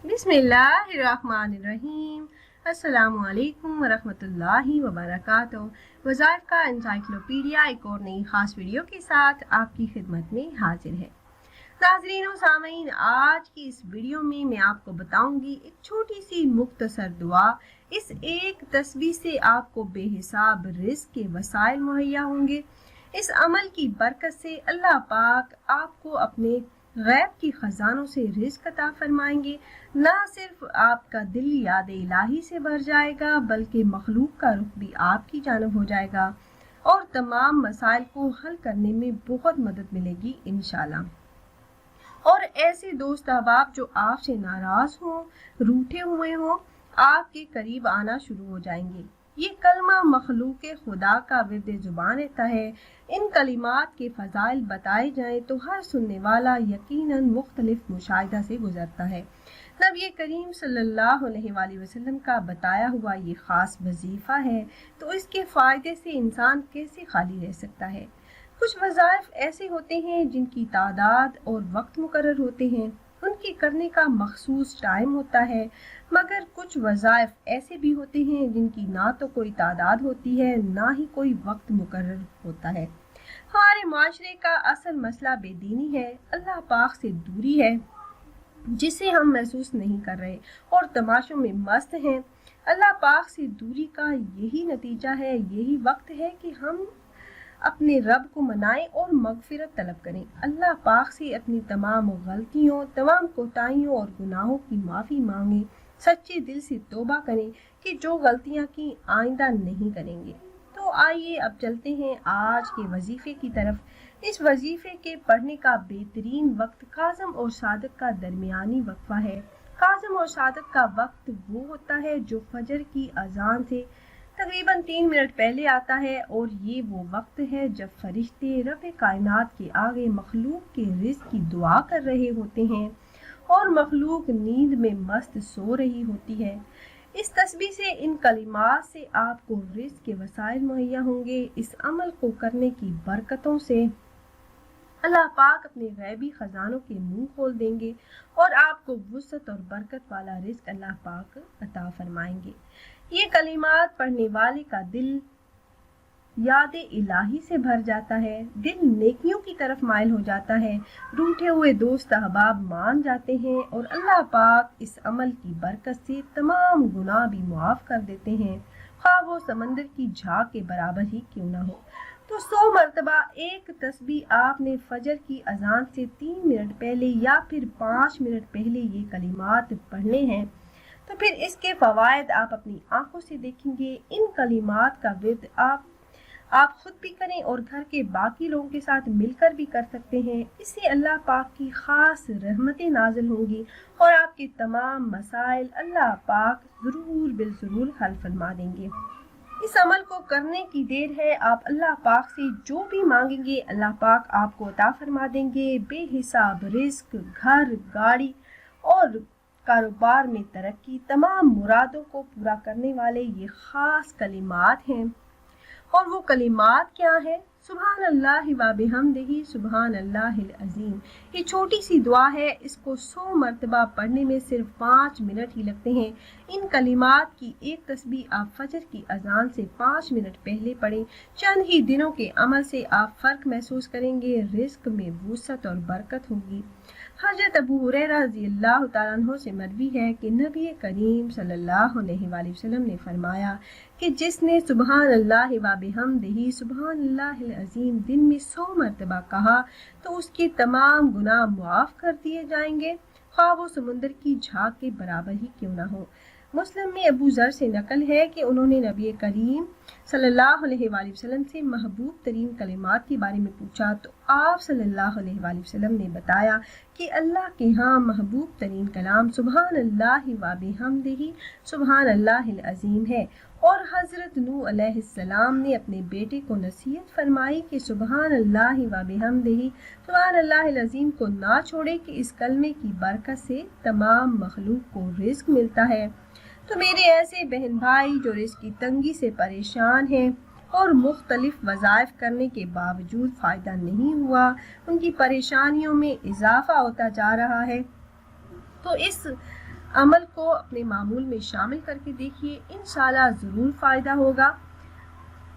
बिस्मिल्लाहिर्रहमानिर्रहीम। अस्सलामुअलैकुम वरहमतुल्लाहि वबरकातुहू। वज़ाइफ का एनसाइक्लोपीडिया एक और नई ख़ास वीडियो के साथ आपकी खिदमत में हाजिर है। नाज़रीन व सामीन, आज की इस वीडियो में मैं आपको बताऊंगी एक छोटी सी मुख्तसर दुआ। इस एक तस्बीह से आपको बेहिसाब रिज़्क़ के वसाइल मुहैया होंगे। इस अमल की बरकत से अल्लाह पाक आपको अपने गैब की ख़जानों से रिज़्क़ अता फरमाएंगे। ना सिर्फ आपका दिल याद इलाही से भर जाएगा बल्कि मखलूक का रुख भी आपकी जानब हो जाएगा और तमाम मसाइल को हल करने में बहुत मदद मिलेगी इंशाल्लाह। और ऐसे दोस्त अहबाब जो आपसे नाराज़ हों, रूठे हुए हों, आपके करीब आना शुरू हो जाएंगे। ये कलमा मखलूक खुदा का विर्द ज़ुबान रहता है। इन कलिमात के फ़ज़ाइल बताए जाएं तो हर सुनने वाला यकीनन मुख्तलिफ मुशाहिदा से गुजरता है। नबी करीम सल्लल्लाहु अलैहि वसल्लम का बताया हुआ ये ख़ास वजीफ़ा है, तो इसके फ़ायदे से इंसान कैसे खाली रह सकता है। कुछ वज़ाइफ ऐसे होते हैं जिनकी तादाद और वक्त मुकर्रर होते हैं, उनके करने का मखसूस टाइम होता है, मगर कुछ वज़ाइफ ऐसे भी होते हैं जिनकी ना तो कोई तादाद होती है ना ही कोई वक्त मुकर्रर होता है। हमारे माशरे का असल मसला बेदीनी है, अल्लाह पाक से दूरी है जिसे हम महसूस नहीं कर रहे और तमाशों में मस्त हैं। अल्लाह पाक से दूरी का यही नतीजा है, यही वक्त है कि हम अपने रब को मनाएं और मगफिरत तलब करें। अल्लाह पाक से अपनी तमाम गलतियों, तमाम कोताहियों और गुनाहों की माफ़ी मांगें। सच्चे दिल से तौबा करें कि जो गलतियां की आइंदा नहीं करेंगे। तो आइए अब चलते हैं आज के वजीफे की तरफ। इस वजीफे के पढ़ने का बेहतरीन वक्त काज़म और सादक का दरमियानी वक्फा है। काज़म और सादक का वक्त वो होता है जो फजर की अजान से तकरीबन 3 मिनट पहले आता है और ये वो वक्त है जब फरिश्ते रब कायनात के आगे मखलूक के रिज़्क़ की दुआ कर रहे होते हैं और मखलूक नींद में मस्त सो रही होती है। इस तस्बीह से, इन कलिमात से आपको रिज़्क़ के वसाइल मुहैया होंगे। इस अमल को करने की बरकतों से अल्लाह पाक अपने गैबी खजानों के मुंह खोल देंगे और आपको वुसअत और बरकत वाला रिज़्क़ अल्लाह पाक अता फरमाएंगे। ये कलिमात पढ़ने वाले का दिल याद इलाही से भर जाता है, दिल नेकियों की तरफ माइल हो जाता है, रूठे हुए दोस्त अहबाब मान जाते हैं और अल्लाह पाक इस अमल की बरकत से तमाम गुनाह भी मुआफ़ कर देते हैं, ख्वाह वो समंदर की झाग के बराबर ही क्यों ना हो। तो 100 मरतबा एक तस्बीह आपने फजर की अजान से 3 मिनट पहले या फिर 5 मिनट पहले ये कलिमात पढ़ने हैं, तो फिर इसके फ़वाइद आप अपनी आंखों से देखेंगे। इन कलिमात का विर्द आप खुद भी करें और घर के बाकी लोगों के साथ मिलकर भी कर सकते हैं। इससे अल्लाह पाक की ख़ास रहमतें नाज़िल होंगी और आपके तमाम मसाइल अल्लाह पाक ज़रूर बिलज़रूर हल फरमा देंगे। इस अमल को करने की देर है, आप अल्लाह पाक से जो भी मांगेंगे अल्लाह पाक आपको अता फरमा देंगे। बेहिसाब रिज़्क़, घर, गाड़ी और कारोबार में तरक्की, तमाम मुरादों को पूरा करने वाले ये ख़ास कलिमात हैं। और वो कलिमात क्या है? सुभान अल्लाह व बिहम्दिही सुभान अल्लाहिल अज़ीम। ये छोटी सी दुआ है, इसको 100 मरतबा पढ़ने में सिर्फ 5 मिनट ही लगते हैं। इन कलिमात की एक तस्बीह आप फजर की अजान से 5 मिनट पहले पढ़ें। चंद ही दिनों के अमल से आप फ़र्क महसूस करेंगे, रिज़्क़ में वुसअत और बरकत होगी। हज़रत अबू हुरैरा रज़ियल्लाहु तआला अन्हु से मरवी है कि नबी करीम सल्लल्लाहु अलैहि वसल्लम ने फरमाया कि जिसने सुभान अल्लाह व बिहम्दिही सुभान अल्लाहिल अज़ीम दिन में 100 मरतबा कहा तो उसके तमाम गुनाह मुआफ़ कर दिए जाएंगे, ख्वाह वो समुंदर की झाग के बराबर ही क्यों ना हो। मुस्लिम में अबू ज़र से नकल है कि उन्होंने नबी करीम सल्लल्लाहु अलैहि वसल्लम से महबूब तरीन कलिमात के बारे में पूछा, तो आप सल्लल्लाहु अलैहि वसल्लम ने बताया कि अल्लाह के यहाँ महबूब तरीन कलाम सुभान अल्लाह व बिहम्दिही सुभान अल्लाहिल अज़ीम है। और हज़रत नूह अलैहिस्सलाम ने अपने बेटे को नसीहत फरमाई कि सुभान अल्लाह व बिहम्दिही सुभान अल्लाहिल अज़ीम को ना छोड़े कि इस कलमे की बरकत से तमाम मखलूक को रिज़्क़ मिलता है। तो मेरे ऐसे बहन भाई जो रिज़्क़ की तंगी से परेशान हैं और मुख्तलिफ वज़ाइफ करने के बावजूद फ़ायदा नहीं हुआ, उनकी परेशानियों में इजाफ़ा होता जा रहा है, तो इस عمل کو اپنے معمول میں شامل کر کے دیکھیے، انشاءاللہ ضرور فائدہ ہوگا۔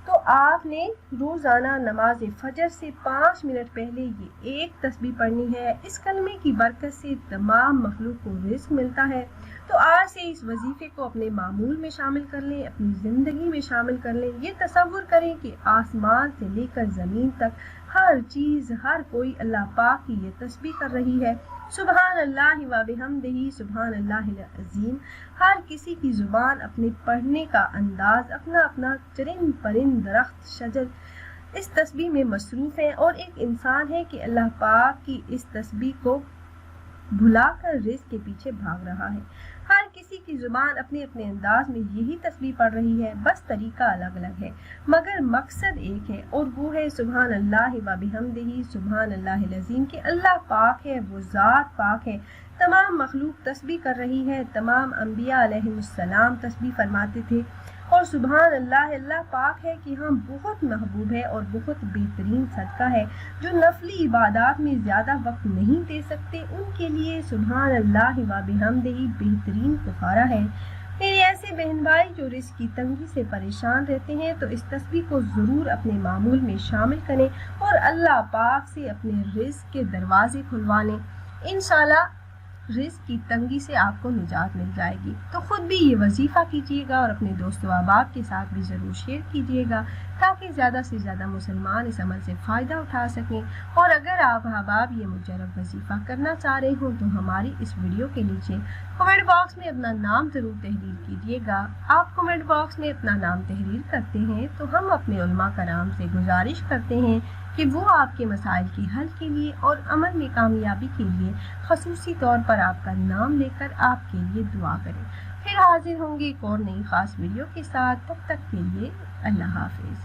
تو آپ نے روزانہ نماز فجر سے 5 منٹ پہلے یہ ایک تسبیح پڑھنی ہے۔ اس کلمے کی برکت سے تمام مخلوق کو رزق ملتا ہے۔ تو آج سے اس وظیفے کو اپنے معمول میں شامل کر لیں، اپنی زندگی میں شامل کر لیں۔ یہ تصور کریں کہ آسمان سے لے کر زمین تک ہر چیز، ہر کوئی اللہ پاک کی یہ تسبیح کر رہی ہے۔ سبحان اللہ و بحمدہ سبحان اللہ العظیم۔ ہر کسی کی زبان، اپنے پڑھنے کا انداز، اپنا اپنا چرند پرند درخت شجر اس تسبیح میں مصروف ہیں، اور ایک انسان ہے کہ اللہ پاک کی اس تسبیح کو بھلا کر رزق کے پیچھے بھاگ رہا ہے۔ ہر کسی کی زبان اپنے اپنے انداز میں یہی تسبیح پڑھ رہی ہے، بس طریقہ الگ الگ ہے، مگر مقصد ایک ہے، اور وہ ہے سبحان اللہ و بحمدہ سبحان اللہ العظیم، کہ اللہ پاک ہے، وہ ذات پاک ہے۔ تمام مخلوق تسبیح کر رہی ہے، تمام انبیاء علیہ السلام تسبیح فرماتے تھے، اور سبحان اللہ، اللہ پاک ہے کہ ہم بہت محبوب ہے اور بہت بہترین صدقہ ہے۔ جو نفلی عبادات میں زیادہ وقت نہیں دے سکتے، ان کے لیے سبحان اللہ و بحمدہ بہترین کفارہ ہے۔ میرے ایسے بہن بھائی جو رزق کی تنگی سے پریشان رہتے ہیں، تو اس تسبیح کو ضرور اپنے معمول میں شامل کریں اور اللہ پاک سے اپنے رزق کے دروازے کھلوا لیں۔ انشاءاللہ رزق کی تنگی سے آپ کو نجات مل جائے گی۔ تو خود بھی یہ وظیفہ کیجیے گا اور اپنے دوست و احباب کے ساتھ بھی ضرور شیئر کیجیے گا، تاکہ زیادہ سے زیادہ مسلمان اس عمل سے فائدہ اٹھا سکیں۔ اور اگر آپ احباب یہ مجرب وظیفہ کرنا چاہ رہے ہوں تو ہماری اس ویڈیو کے نیچے کمنٹ باکس میں اپنا نام ضرور تحریر کیجیے گا۔ آپ کمنٹ باکس میں اپنا نام تحریر کرتے ہیں تو ہم اپنے علماء کرام سے گزارش کرتے ہیں کہ وہ آپ کے مسائل کے حل کے لیے اور عمل میں کامیابی کے لیے خصوصی طور پر آپ کا نام لے کر آپ کے لیے دعا کریں۔ پھر حاضر ہوں گے ایک اور نئی خاص ویڈیو کے ساتھ، تب تک کے لیے اللہ حافظ۔